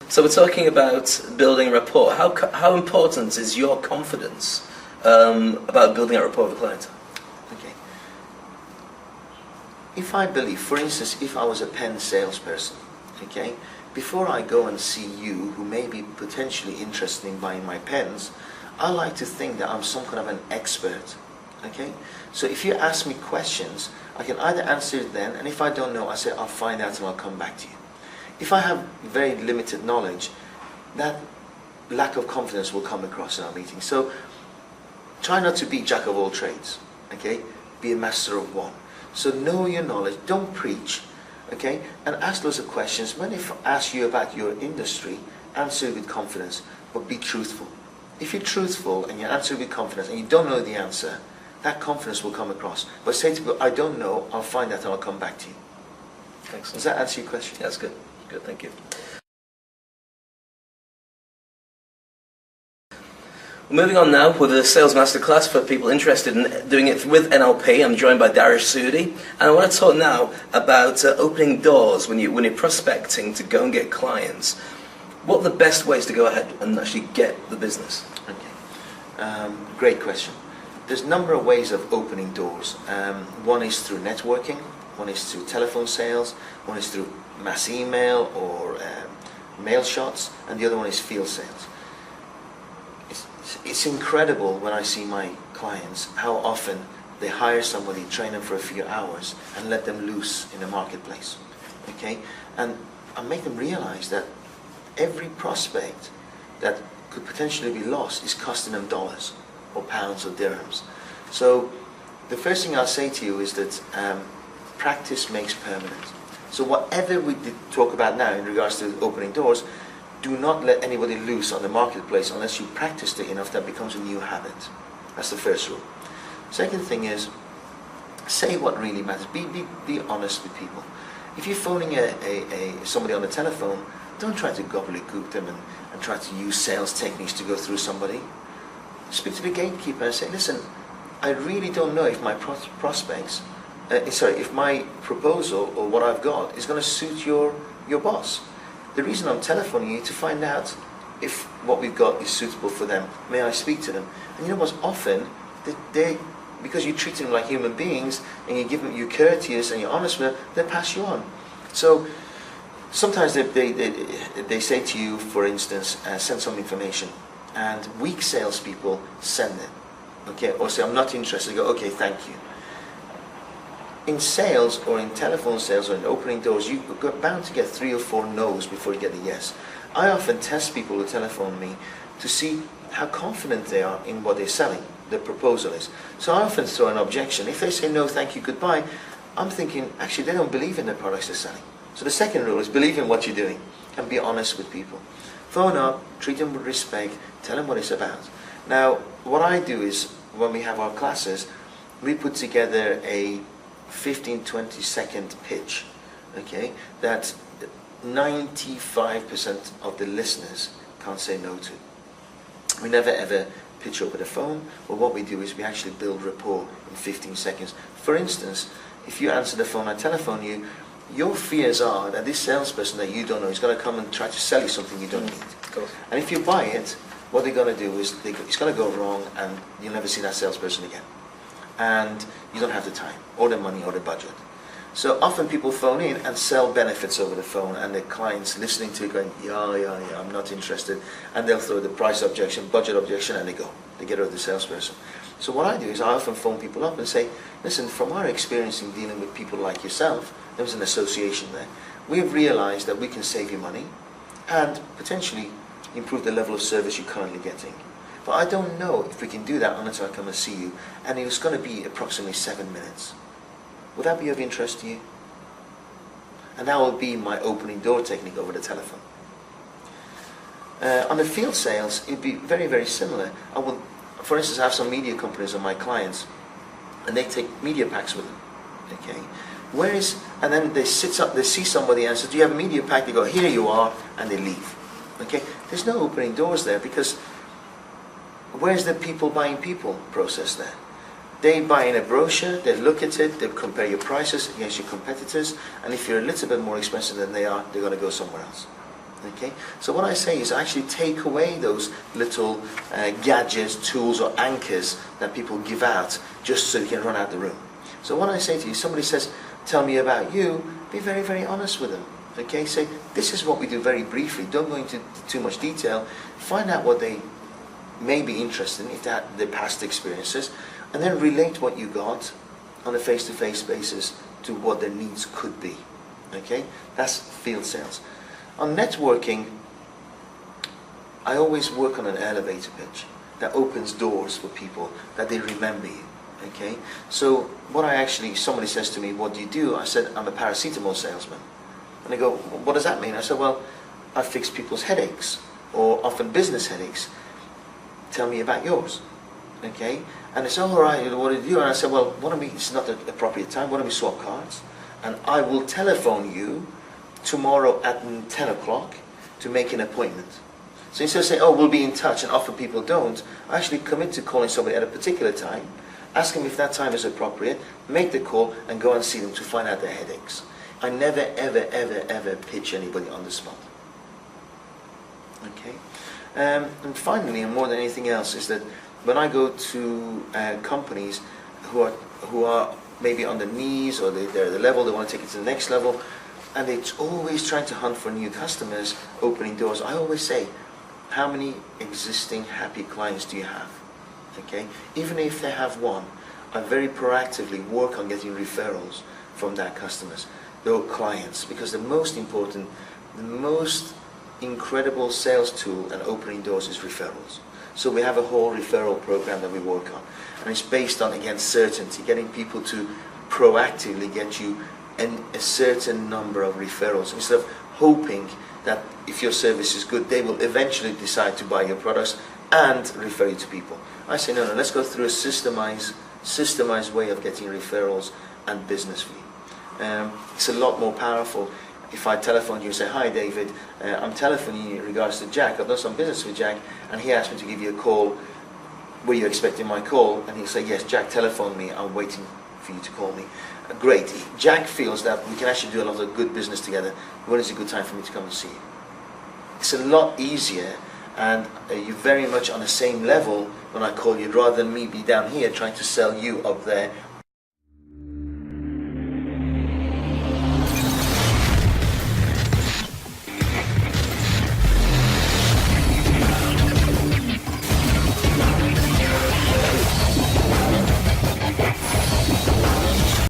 So we're talking about building rapport. How important is your confidence about building a rapport with a client? Okay. If I believe, for instance, if I was a pen salesperson, okay, before I go and see you, who may be potentially interested in buying my pens, I like to think that I'm some kind of an expert. Okay? So if you ask me questions, I can either answer it then, and if I don't know, I say I'll find out and I'll come back to you. If I have very limited knowledge, that lack of confidence will come across in our meeting. So try not to be jack of all trades. Okay? Be a master of one. So know your knowledge, don't preach, okay? And ask lots of questions. When they ask you about your industry, answer with confidence, but be truthful. If you're truthful and you answer with confidence and you don't know the answer, that confidence will come across. But say to people, I don't know, I'll find out and I'll come back to you. Excellent. Does that answer your question? Yeah, that's good. Good, thank you. Moving on now with the Sales Masterclass for people interested in doing it with NLP. I'm joined by Darish Sudi, and I want to talk now about opening doors when you're prospecting to go and get clients. What are the best ways to go ahead and actually get the business? Okay, great question. There's a number of ways of opening doors. One is through networking, one is through telephone sales, one is through mass email or mail shots, and the other one is field sales. It's incredible when I see my clients how often they hire somebody, train them for a few hours and let them loose in the marketplace. Okay? And I make them realize that every prospect that could potentially be lost is costing them dollars or pounds or dirhams. So the first thing I'll say to you is that practice makes permanent. So whatever we talk about now in regards to opening doors, do not let anybody loose on the marketplace unless you practiced it enough that becomes a new habit. That's the first rule. Second thing is, say what really matters. Be honest with people. If you're phoning somebody on the telephone, don't try to gobbledygook them and try to use sales techniques to go through somebody. Speak to the gatekeeper and say, listen, I really don't know if my prospects, if my proposal or what I've got is going to suit your boss. The reason I'm telephoning you to find out if what we've got is suitable for them. May I speak to them? And you know what's often, because you treat them like human beings and you're courteous and you're honest with them, they pass you on. So sometimes they say to you, for instance, send some information, and weak salespeople send it, okay, or say I'm not interested. Go, okay, thank you. In sales or in telephone sales or in opening doors, you're bound to get 3 or 4 no's before you get a yes. I often test people who telephone me to see how confident they are in what they're selling, the proposal is. So I often throw an objection. If they say no, thank you, goodbye, I'm thinking, actually, they don't believe in the products they're selling. So the second rule is believe in what you're doing and be honest with people. Phone up, treat them with respect, tell them what it's about. Now, what I do is, when we have our classes, we put together a 15-20 second pitch, okay, that 95% of the listeners can't say no to. We never ever pitch over the phone, but what we do is we actually build rapport in 15 seconds. For instance, if you answer the phone, I telephone you, your fears are that this salesperson that you don't know is going to come and try to sell you something you don't need. And if you buy it, what they're going to do is it's going to go wrong and you'll never see that salesperson again. And you don't have the time, or the money, or the budget. So often people phone in and sell benefits over the phone, and the client's listening to it going, yeah, I'm not interested. And they'll throw the price objection, budget objection, and they go. They get rid of the salesperson. So what I do is I often phone people up and say, listen, from our experience in dealing with people like yourself, there was an association there. We have realized that we can save you money and potentially improve the level of service you're currently getting. But I don't know if we can do that unless I come and see you. And it's going to be approximately 7 minutes. Would that be of interest to you? And that will be my opening door technique over the telephone. On the field sales, it would be very, very similar. I will, for instance, have some media companies on my clients, and they take media packs with them. Okay, and then they see somebody and say, do you have a media pack? They go, here you are, and they leave. Okay, there's no opening doors there, because where's the people buying people process there? They buy in a brochure, they look at it, they compare your prices against your competitors, and if you're a little bit more expensive than they are, they're going to go somewhere else. Okay, so what I say is actually take away those little gadgets, tools or anchors that people give out just so you can run out the room. So what I say to you, somebody says, tell me about you, be very, very honest with them. Okay, say, this is what we do very briefly, don't go into too much detail, find out what they may be interested in, if they had their past experiences, and then relate what you got on a face-to-face basis to what their needs could be. Okay, that's field sales. On networking, I always work on an elevator pitch that opens doors for people, that they remember you. Okay, so what I actually, somebody says to me, what do you do? I said, I'm a paracetamol salesman. And they go, what does that mean? I said, well, I fix people's headaches, or often business headaches. Tell me about yours. Okay, and they said, all right, what do you do? And I said, well, why don't we, it's not the appropriate time, why don't we swap cards? And I will telephone you tomorrow at 10 o'clock to make an appointment. So instead of saying, oh, we'll be in touch, and often people don't, I actually commit to calling somebody at a particular time, ask them if that time is appropriate, make the call, and go and see them to find out their headaches. I never, ever, ever, ever pitch anybody on the spot. Okay? And finally, and more than anything else, is that when I go to companies who are maybe on the knees, or they're at the level, they want to take it to the next level, and they're always trying to hunt for new customers, opening doors, I always say, how many existing happy clients do you have? Okay? Even if they have one, I very proactively work on getting referrals from that customers, those clients, because the most important, the most incredible sales tool and opening doors is referrals. So we have a whole referral program that we work on, and it's based on, again, certainty, getting people to proactively get you a certain number of referrals, instead of hoping that if your service is good, they will eventually decide to buy your products and refer you to people. I say, no, let's go through a systemized way of getting referrals and business for you. It's a lot more powerful if I telephone you and say, hi David, I'm telephoning you in regards to Jack, I've done some business with Jack, and he asked me to give you a call, were you expecting my call? And he'll say, yes, Jack telephoned me, I'm waiting for you to call me. Great, Jack feels that we can actually do a lot of good business together, when is a good time for me to come and see you? It's a lot easier, and you're very much on the same level when I call you, rather than me be down here trying to sell you up there